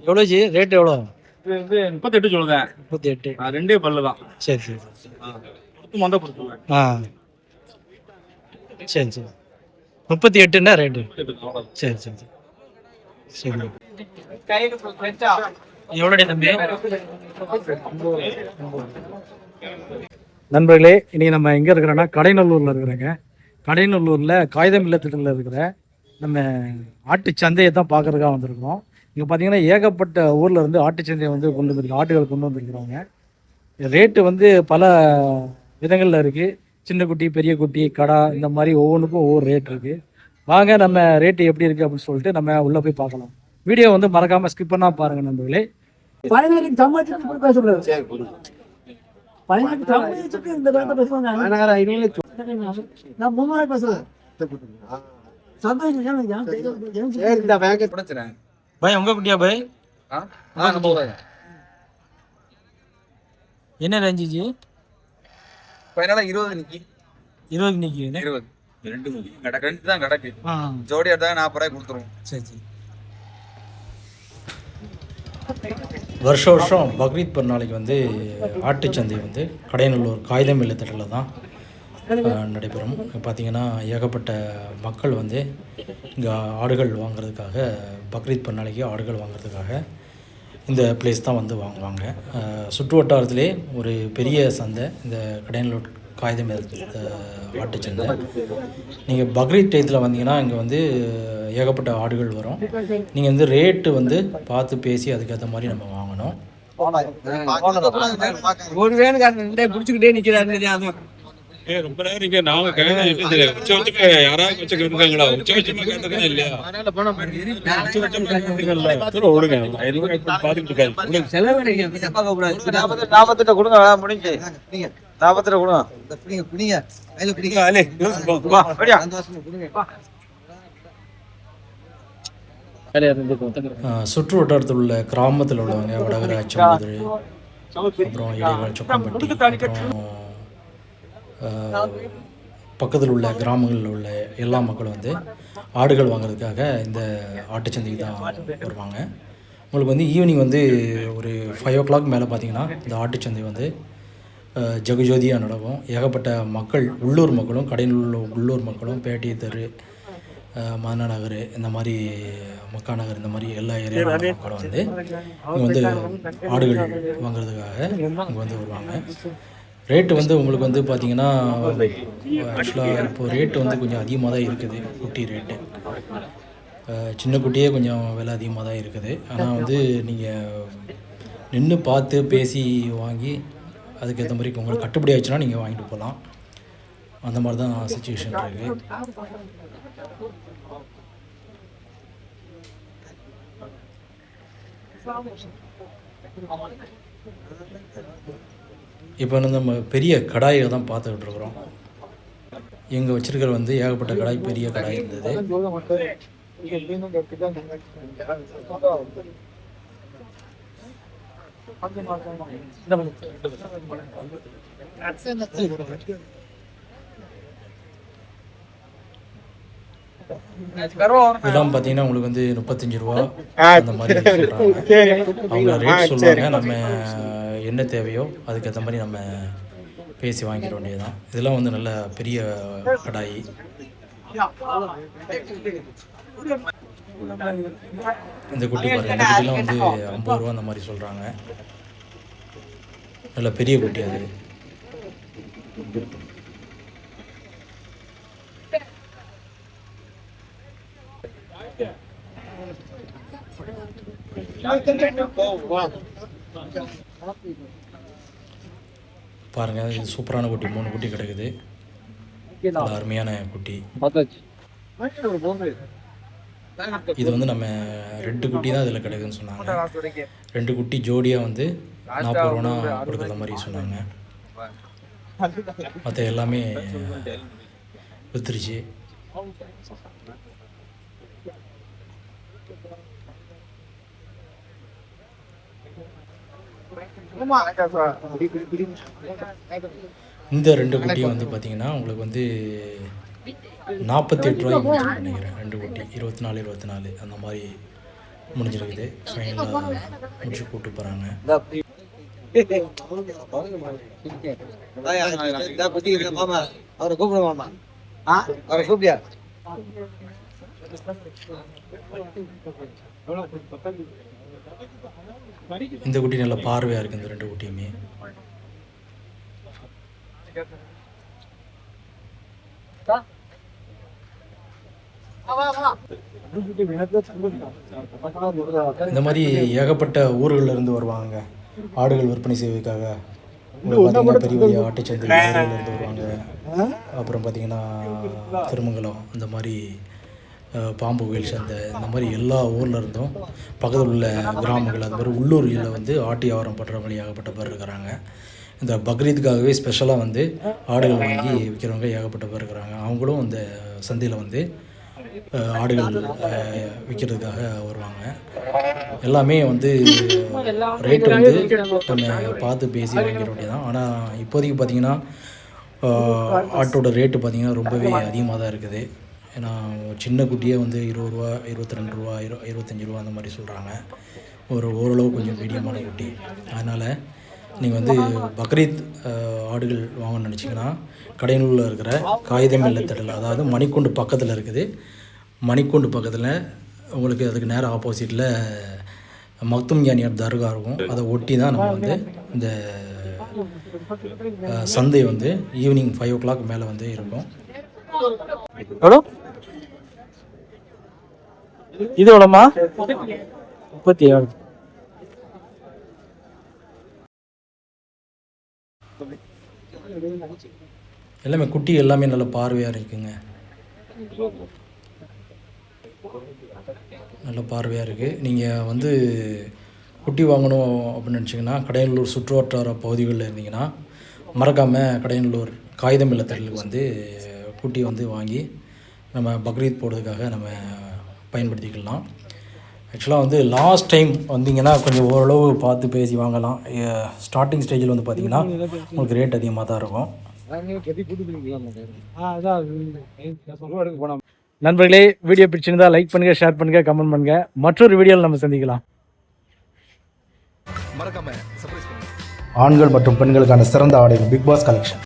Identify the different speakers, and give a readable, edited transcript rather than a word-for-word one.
Speaker 1: எவ்வளோ G rate எவ்வளோ?
Speaker 2: இது வந்து 38 சொல்லுதேன்.
Speaker 1: 38.
Speaker 2: ரெண்டே பல்லு தான்.
Speaker 1: சரி சரி.
Speaker 2: பொருத்து மொந்த பொருத்துவேன்.
Speaker 1: ஆ சரி சரி. 38ன்னா ரேட்டு. சரி சரி சரி. எவ்வளோடைய தம்பி? நண்பர்களே, இன்றைக்கி நம்ம எங்கே இருக்கிறோன்னா கடைநல்லூரில் இருக்கிறோங்க. கடைநல்லூரில் காகிதம் இல்லத்தில் இருக்கிற நம்ம ஆட்டு சந்தையை தான் பார்க்குறதுக்காக வந்திருக்கிறோம். இங்கே பார்த்தீங்கன்னா ஏகப்பட்ட ஊரில் இருந்து ஆட்டு சந்தையை வந்து கொண்டு வந்துருக்கு, ஆட்டுகள் கொண்டு வந்துருக்குறாங்க. ரேட்டு வந்து பல விதங்களில் இருக்குது. சின்ன குட்டி, பெரிய குட்டி, கடா, இந்த மாதிரி ஒவ்வொன்றுக்கும் ஒவ்வொரு ரேட் இருக்குது. வாங்க நம்ம ரேட்டு எப்படி இருக்குது அப்படின்னு சொல்லிட்டு நம்ம உள்ளே போய் பார்க்கலாம். வீடியோ வந்து மறக்காமல் ஸ்கிப் பண்ணால் பாருங்கள் நண்பர்களே. பாய் உங்க குட்டியா பாய்? என்ன ரேஞ்சு ஜி?
Speaker 3: 20 நிக்கி.
Speaker 1: 20 நிக்கி.
Speaker 3: 20. ரெண்டு தான் கிடக்கு. ஜோடி எடுத்தா 40 ரூபாய் கொடுத்துருவோம்.
Speaker 1: சரி சரி. வருஷம் பக்ரீத் பெருநாளைக்கு வந்து ஆட்டுச்சந்தை வந்து கடைநல்லூர் காகிதம் இல்லத்தட்டில் தான் நடைபெறும். பார்த்திங்கன்னா ஏகப்பட்ட மக்கள் வந்து இங்கே ஆடுகள் வாங்குறதுக்காக, பக்ரீத் பெருநாளைக்கு ஆடுகள் வாங்குறதுக்காக இந்த பிளேஸ் தான் வந்து வாங்குவாங்க. சுற்று வட்டாரத்திலே ஒரு பெரிய சந்தை இந்த கடைநல்லூர் காகிதம் ஆட்டுச்சந்தை. நீங்கள் பக்ரீத் டயத்தில் வந்தீங்கன்னா இங்கே வந்து ஏகப்பட்ட ஆடுகள் வரும். நீங்கள் வந்து ரேட்டு வந்து பார்த்து பேசி அதுக்கேற்ற மாதிரி நம்ம வாங்கணும்.
Speaker 2: ஒரு வேணுக்காரன் பிடிச்சிக்கிட்டே நிற்கிறாரு.
Speaker 4: ரொம்ப நேரம் இங்க நாங்க உச்சபட்சமா யாராவது வச்சு கேட்டுருக்காங்களா? உச்சபட்சமா கேட்டிருக்கா இல்லையா? விடுங்க பாத்துக்கிட்டு இருக்காரு.
Speaker 3: லாபத்திட்ட கொடுங்க, முடிஞ்சு 40 கொடுங்க.
Speaker 1: சுற்று வட்டாரத்தில் உள்ள கிராமத்தில் உள்ளவங்க வடகரை, அச்சம்புதூர், அப்புறம் இடைவாள், சொக்கம்பட்டி, அப்புறம் பக்கத்தில் உள்ள கிராமங்களில் உள்ள எல்லா மக்களும் வந்து ஆடுகள் வாங்குறதுக்காக இந்த ஆட்டுச்சந்தைக்கு தான் வருவாங்க. உங்களுக்கு வந்து ஈவினிங் வந்து ஒரு 5 o'clock மேலே பார்த்தீங்கன்னா இந்த ஆட்டுச்சந்தை வந்து ஜெகஜோதியாக நடக்கும். ஏகப்பட்ட மக்கள், உள்ளூர் மக்களும் கடைநல்லூர் உள்ளூர் மக்களும், பேட்டை தெரு, மன்னா நகர், இந்த மாதிரி மக்கா நகர், இந்த மாதிரி எல்லா ஏரியாவில் மக்களும் வந்து இங்கே வந்து ஆடுகள் வாங்குறதுக்காக இங்கே வந்து வருவாங்க. ரேட்டு வந்து உங்களுக்கு வந்து பார்த்திங்கன்னா ஆக்சுவலாக இப்போது ரேட்டு வந்து கொஞ்சம் அதிகமாக தான் இருக்குது. குட்டி ரேட்டு சின்ன குட்டியே கொஞ்சம் விலை அதிகமாக தான் இருக்குது. ஆனால் வந்து நீங்கள் நின்று பார்த்து பேசி வாங்கி அதுக்கேற்ற மாதிரி உங்களுக்கு கட்டுப்படி ஆச்சுன்னா நீங்கள் வாங்கிட்டு போகலாம். அந்த மாதிரி தான் சிச்சுவேஷன் இருக்குது. இப்போ வந்து நம்ம பெரிய கடாயை தான் பார்த்துக்கிட்டு இருக்கிறோம். எங்கே வச்சுருக்கிற வந்து ஏகப்பட்ட கடாய், பெரிய கடாய் இருந்தது. இதெல்லாம் பார்த்தீங்கன்னா உங்களுக்கு வந்து 35 ரூபா அந்த மாதிரி சொல்கிறாங்க. அவங்க ரேட் சொல்லுவாங்க. நம்ம என்ன தேவையோ அதுக்கேற்ற மாதிரி நம்ம பேசி வாங்கிட வேண்டியதுதான். இதெல்லாம் வந்து நல்ல பெரிய கடாய். இந்த குட்டி பாருங்கள், இந்த குட்டிலாம் வந்து 50 ரூபா அந்த மாதிரி சொல்கிறாங்க. நல்ல பெரிய குட்டி அது. பாருங்க, இது சூப்பரான குட்டி. 3 குட்டி கிடைக்குது. நல்ல அருமையான குட்டி. இது வந்து நம்ம 2 குட்டி தான் இதில் கிடைக்குதுன்னு சொன்னாங்க. 2 குட்டி ஜோடியாக வந்து 40 ரூபா கொடுக்குற மாதிரி சொன்னாங்க. மற்ற எல்லாமே வித்துருச்சு. இந்த 2 குட்டியும் வந்து பார்த்தீங்கன்னா உங்களுக்கு வந்து 48 ரூபாய்க்கு நினைக்கிறேன். 2 குட்டி 24 அந்த மாதிரி முடிஞ்சிருக்குது. ஃபைனலாக முடிச்சு கூப்பிட்டு போகிறாங்க.
Speaker 5: அவரை கூப்பிடுவாமா? அவரை கூப்பிடியா?
Speaker 1: இந்த குட்டி நல்ல பார்வையாக இருக்குது. இந்த 2 குட்டியுமே இந்த மாதிரி ஏகப்பட்ட ஊர்களில் இருந்து வருவாங்க ஆடுகள் விற்பனை செய்வதற்காக. பார்த்தீங்கன்னா பெரிய பெரிய ஆட்டுச்சந்தை இருந்து வருவாங்க. அப்புறம் பார்த்திங்கன்னா திருமங்கலம், இந்த மாதிரி பாம்பு கோயில் சந்தை, இந்த மாதிரி எல்லா ஊரில் இருந்தும் பக்கத்தில் உள்ள கிராமங்கள், அது மாதிரி உள்ளூரில் வந்து ஆட்டு வியாபாரம் பண்ணுறவங்க ஏகப்பட்ட பேர் இருக்கிறாங்க. இந்த பக்ரீத்துக்காகவே ஸ்பெஷலாக வந்து ஆடுகள் வாங்கி விற்கிறவங்க ஏகப்பட்ட பேர் இருக்கிறாங்க. அவங்களும் இந்த சந்தையில் வந்து ஆடுகள் விற்கிறதுக்காக வருவாங்க. எல்லாமே வந்து ரேட்டு வந்து நம்ம பார்த்து பேசி வாங்கிட வேண்டியதான். ஆனால் இப்போதைக்கு பார்த்திங்கன்னா ஆட்டோட ரேட்டு பார்த்திங்கன்னா ரொம்பவே அதிகமாக தான் இருக்குது. ஏன்னா சின்ன குட்டியே வந்து 20 ரூபா, 22 ரூபா, 25 ரூபா அந்த மாதிரி சொல்கிறாங்க. ஓரளவு கொஞ்சம் மீடியமான குட்டி. அதனால் நீங்கள் வந்து பக்ரீத் ஆடுகள் வாங்கணும்னு நினச்சிங்கன்னா கடையனூரில் இருக்கிற காகிதம் இல்லத்தடல், அதாவது மணிக்கூண்டு பக்கத்தில் இருக்குது. மணிக்கூண்டு பக்கத்தில் உங்களுக்கு அதுக்கு நேரம் ஆப்போசிட்டில் மக்தும் ஞானியார் தர்கா இருக்கும். அதை ஒட்டி தான் நம்ம வந்து இந்த சந்தை வந்து ஈவினிங் 5 o'clock மேலே வந்து இருக்கும்.
Speaker 2: எவ்வளோ இது? எவ்வளோமா? 37.
Speaker 1: எல்லாமே குட்டி எல்லாமே நல்ல பார்வையாக இருக்குங்க. நல்ல பார்வையாக இருக்குது. நீங்கள் வந்து குட்டி வாங்கணும் அப்படின்னு நினச்சிங்கன்னா கடையநல்லூர் சுற்றுவட்டார பகுதிகளில் இருந்தீங்கன்னா மறக்காமல் கடையநல்லூர் காகிதம் இல்லத்தடலுக்கு வந்து குட்டி வந்து வாங்கி நம்ம பக்ரீத் போடுறதுக்காக நம்ம பயன்படுத்திக்கலாம். ஆக்சுவலாக வந்து லாஸ்ட் டைம் வந்தீங்கன்னா கொஞ்சம் ஓரளவு பார்த்து பேசி வாங்கலாம். ஸ்டார்டிங் ஸ்டேஜில் வந்து பார்த்திங்கன்னா உங்களுக்கு ரேட் அதிகமாக தான் இருக்கும்.
Speaker 2: நண்பர்களே, வீடியோ பிடிச்சிருந்தா லைக் பண்ணுங்க, ஷேர் பண்ணுங்க, கமெண்ட் பண்ணுங்க. மற்றொரு வீடியோவில் நம்ம சந்திக்கலாம்.
Speaker 1: ஆண்கள் மற்றும் பெண்களுக்கான சிறந்த ஆடைகள் பிக் பாஸ் கலெக்ஷன்.